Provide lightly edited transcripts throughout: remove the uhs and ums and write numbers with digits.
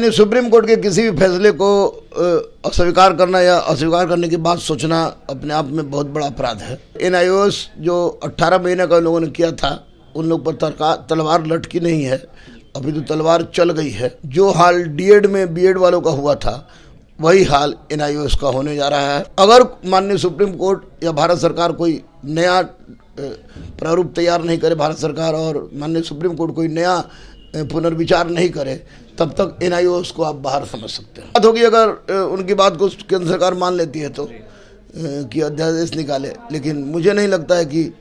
माननीय supreme court के किसी भी फैसले को अस्वीकार करना या अस्वीकार करने की बात सोचना अपने आप में बहुत बड़ा अपराध है। NIOS जो 18 महीने का लोगों ने किया था, उन लोग पर तलवार लटकी नहीं है, अभी तो तलवार चल गई है। जो हाल D.Ed में B.Ed वालों का हुआ था, वही हाल NIOS का होने जा रहा है। अगर माननीय सुप्रीम कोर्ट या भारत सरकार कोई नया प्रारूप तैयार नहीं करे, भारत सरकार और माननीय सुप्रीम कोर्ट कोई नया पुनर्विचार नहीं करे, तब तक NIOS को आप बाहर समझ सकते हैं। बात होगी अगर उनकी बात को केंद्र सरकार मान लेती है तो कि अध्यादेश निकाले, लेकिन मुझे नहीं लगता है कि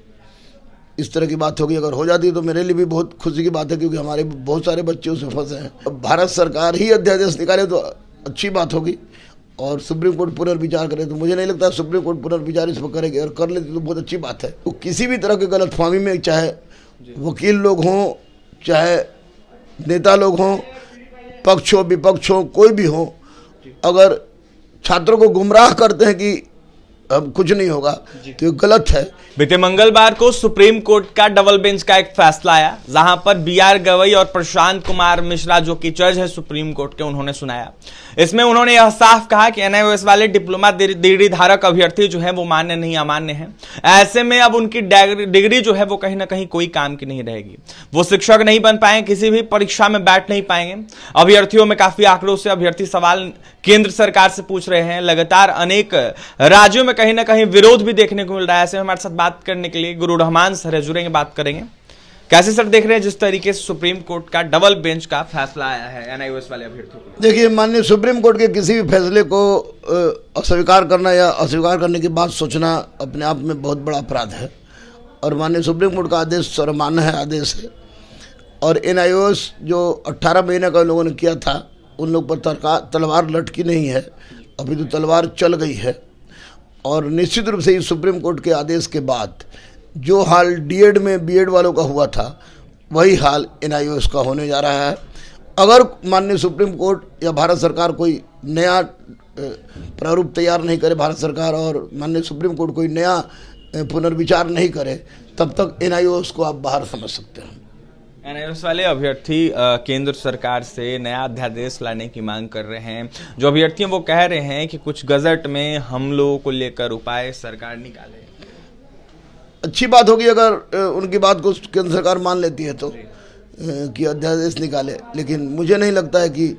इस तरह की बात होगी। अगर हो जाती है तो मेरे लिए भी बहुत खुशी की बात है, क्योंकि हमारे बहुत सारे बच्चे उसमें फंसे हैं। अब भारत सरकार ही अध्यादेश निकाले तो अच्छी बात होगी, और सुप्रीम कोर्ट पुनर्विचार करे तो मुझे नहीं लगता सुप्रीम कोर्ट पुनर्विचार इस पर करेगी, और कर लेती तो बहुत अच्छी बात है। तो किसी भी तरह की गलतफहमी में, चाहे वकील लोग हों, चाहे नेता लोग हों, पक्ष हो विपक्ष हो, कोई भी हो, अगर छात्रों को गुमराह करते हैं कि अब कुछ नहीं होगा तो ये गलत है। बीते मंगलवार को सुप्रीम कोर्ट का डबल बेंच का एक फैसला आया, जहां पर BR गवई और प्रशांत कुमार मिश्रा जो कि जज है सुप्रीम कोर्ट के, उन्होंने सुनाया। इसमें उन्होंने यह साफ कहा कि NIOS वाले डिप्लोमा डिग्री धारक अभ्यर्थी जो है वो मान्य नहीं, अमान्य है। ऐसे में अब उनकी डिग्री जो है वो कहीं ना कहीं कोई काम की नहीं रहेगी। वो शिक्षक नहीं बन पाएंगे, किसी भी परीक्षा में बैठ नहीं पाएंगे। अभ्यर्थियों में काफी आक्रोश से अभ्यर्थी सवाल केंद्र सरकार से पूछ रहे हैं। लगातार अनेक राज्यों में कहीं ना कहीं विरोध भी देखने को मिल रहा है। ऐसे में हमारे साथ बात करने के लिए गुरु रहमान सर जुड़ेंगे, बात करेंगे। कैसे सर देख रहे हैं जिस तरीके से सुप्रीम कोर्ट का डबल बेंच का फैसला आया है NIOS वाले अभ्यर्थियों को? देखिए, माननीय सुप्रीम कोर्ट के किसी भी फैसले को अस्वीकार करना या अस्वीकार करने की बात सोचना अपने आप में बहुत बड़ा अपराध है, और माननीय सुप्रीम कोर्ट का आदेश सर्वमान्य है, आदेश है। और NIOS जो 18 महीने का लोगों ने किया था, उन लोग पर तलवार लटकी नहीं है, अभी तो तलवार चल गई है। और निश्चित रूप से इस सुप्रीम कोर्ट के आदेश के बाद जो हाल D.Ed में B.Ed वालों का हुआ था, वही हाल NIOS का होने जा रहा है। अगर माननीय सुप्रीम कोर्ट या भारत सरकार कोई नया प्रारूप तैयार नहीं करे, भारत सरकार और माननीय सुप्रीम कोर्ट कोई नया पुनर्विचार नहीं करे, तब तक NIOS को आप बाहर समझ सकते हैं। NIOS वाले अभ्यर्थी केंद्र सरकार से नया अध्यादेश लाने की मांग कर रहे हैं। जो अभ्यर्थी हैं वो कह रहे हैं कि कुछ गजट में हम लोगों को लेकर उपाय सरकार निकाले। अच्छी बात होगी अगर उनकी बात को केंद्र सरकार मान लेती है तो कि अध्यादेश निकाले, लेकिन मुझे नहीं लगता है कि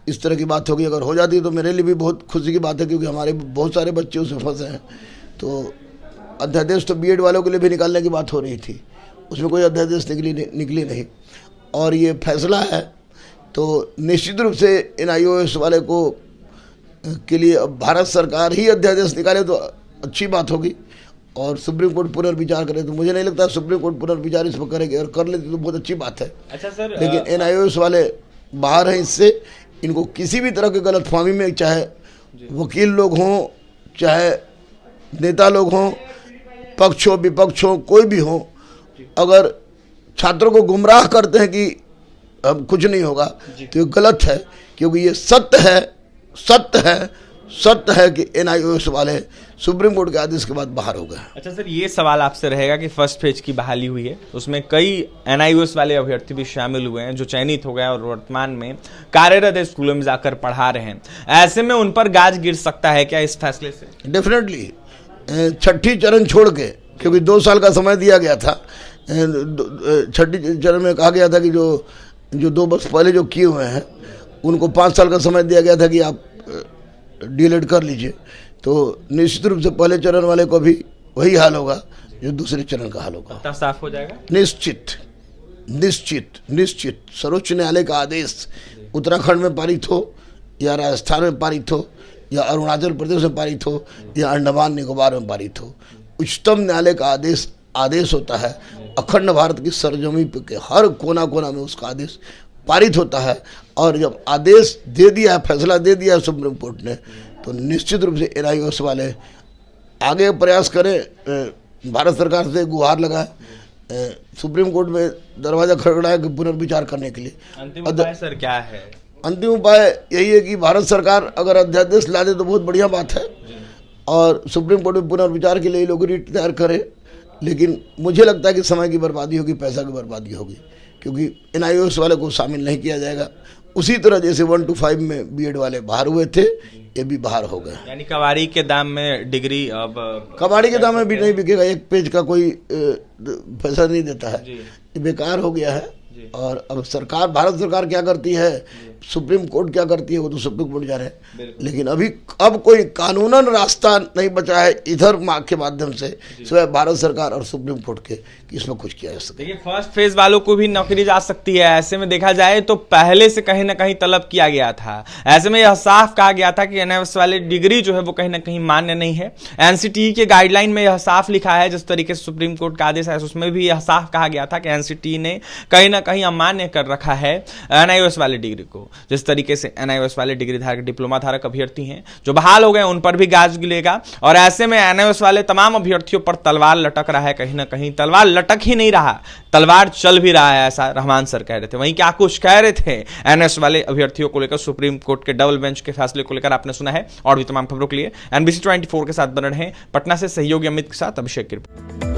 इस तरह की बात होगी। अगर हो जाती है तो मेरे लिए भी बहुत खुशी की बात है, क्योंकि हमारे बहुत सारे बच्चे उसमें फंसे हैं। तो अध्यादेश तो B.Ed वालों के लिए भी निकालने की बात हो रही थी, उसमें कोई अध्यादेश निकली नहीं, और ये फैसला है तो निश्चित रूप से NIOS वाले को के लिए अब भारत सरकार ही अध्यादेश निकाले तो अच्छी बात होगी, और सुप्रीम कोर्ट पुनर्विचार करे तो मुझे नहीं लगता सुप्रीम कोर्ट पुनर्विचार इस पर करेगी, और कर लेती तो बहुत अच्छी बात है। अच्छा सर, लेकिन NIOS वाले बाहर हैं इससे। इनको किसी भी तरह की गलतफहमी में, चाहे वकील लोग हों, चाहे नेता लोग हों, पक्ष हो विपक्ष हो, कोई भी हो, अगर छात्रों को गुमराह करते हैं कि अब कुछ नहीं होगा तो ये गलत है, क्योंकि ये सत्य है कि NIOS वाले सुप्रीम कोर्ट के आदेश के बाद बाहर हो गए। अच्छा सर, ये सवाल आपसे रहेगा कि फर्स्ट फेज की बहाली हुई है, उसमें कई NIOS वाले अभ्यर्थी भी शामिल हुए हैं जो चयनित हो गए और वर्तमान में कार्यरत स्कूलों में जाकर पढ़ा रहे हैं। ऐसे में उन पर गाज गिर सकता है क्या इस फैसले से? डेफिनेटली, छठी चरण छोड़ के, क्योंकि 2 साल का समय दिया गया था, छठी चरण में कहा गया था कि जो 2 वर्ष पहले जो किए हुए हैं उनको 5 साल का समय दिया गया था कि आप D.Ed कर लीजिए। तो निश्चित रूप से पहले चरण वाले को भी वही हाल होगा जो दूसरे चरण का हाल होगा। तब साफ हो जाएगा। निश्चित सर्वोच्च न्यायालय का आदेश उत्तराखंड में पारित हो, या राजस्थान में पारित हो, या अरुणाचल प्रदेश में पारित हो, या अंडमान निकोबार में पारित हो, उच्चतम न्यायालय का आदेश होता है। अखंड भारत की सरजमी के हर कोना कोना में उसका आदेश पारित होता है, और जब आदेश दे दिया है, फैसला दे दिया है सुप्रीम कोर्ट ने, तो निश्चित रूप से NIOS वाले आगे प्रयास करें, भारत सरकार से गुहार लगाए, सुप्रीम कोर्ट में दरवाजा खड़खड़ाए पुनर्विचार करने के लिए। अंतिम उपाय सर क्या है? अंतिम उपाय यही है कि भारत सरकार अगर अध्यादेश ला दे तो बहुत बढ़िया बात है, और सुप्रीम कोर्ट में पुनर्विचार के लिए लोग रिट तैयार करें। लेकिन मुझे लगता है कि समय की बर्बादी होगी, पैसा की बर्बादी होगी, क्योंकि NIOS वाले को शामिल नहीं किया जाएगा। उसी तरह जैसे 1 to 5 में बीएड वाले बाहर हुए थे, ये भी बाहर हो गए। यानी कवारी के दाम में डिग्री अब कबाड़ी के दाम में भी नहीं बिकेगा, एक पेज का कोई पैसा नहीं देता है, ये बेकार हो गया है। और अब सरकार, भारत सरकार क्या करती है, सुप्रीम कोर्ट क्या करती है, वो तो सुप्रीम कोर्ट जा रहे हैं, लेकिन अभी अब कोई कानूनन रास्ता नहीं बचा है इधर माँ के माध्यम से सिवाय भारत सरकार और सुप्रीम कोर्ट के कि इसमें कुछ किया जा सके। देखिए फर्स्ट फेज वालों को भी नौकरी जा सकती है, ऐसे में देखा जाए तो पहले से कहीं ना कहीं तलब किया गया था। ऐसे में यह साफ कहा गया था कि एनआईओएस वाले डिग्री जो है वो कहीं ना कहीं मान्य नहीं है। एनसीटीई के गाइडलाइन में यह साफ लिखा है, जिस तरीके से सुप्रीम कोर्ट का आदेश है उसमें भी यह साफ कहा गया था कि एनसीटीई ने कहीं ना कहीं अमान्य कर रखा है एनआईओएस वाले डिग्री को। जिस तरीके से एनआईओएस वाले डिग्री धारक, डिप्लोमा धारक अभ्यर्थी हैं जो बहाल हो गए, उन पर भी गाज गिलेगा। और ऐसे में एनआईओएस वाले तमाम अभ्यर्थियों पर तलवार लटक रहा है, कहीं ना कहीं तलवार लटक ही नहीं रहा, तलवार चल भी रहा है, ऐसा रहमान सर कह रहे थे। वहीं क्या कुछ कह रहे थे एनएस वाले अभ्यर्थियों को लेकर, सुप्रीम कोर्ट के डबल बेंच के फैसले को लेकर आपने सुना है। और भी तमाम खबरों के लिए NBC 24 के साथ बने रहें। पटना से सहयोगी अमित के साथ अभिषेक की रिपोर्ट।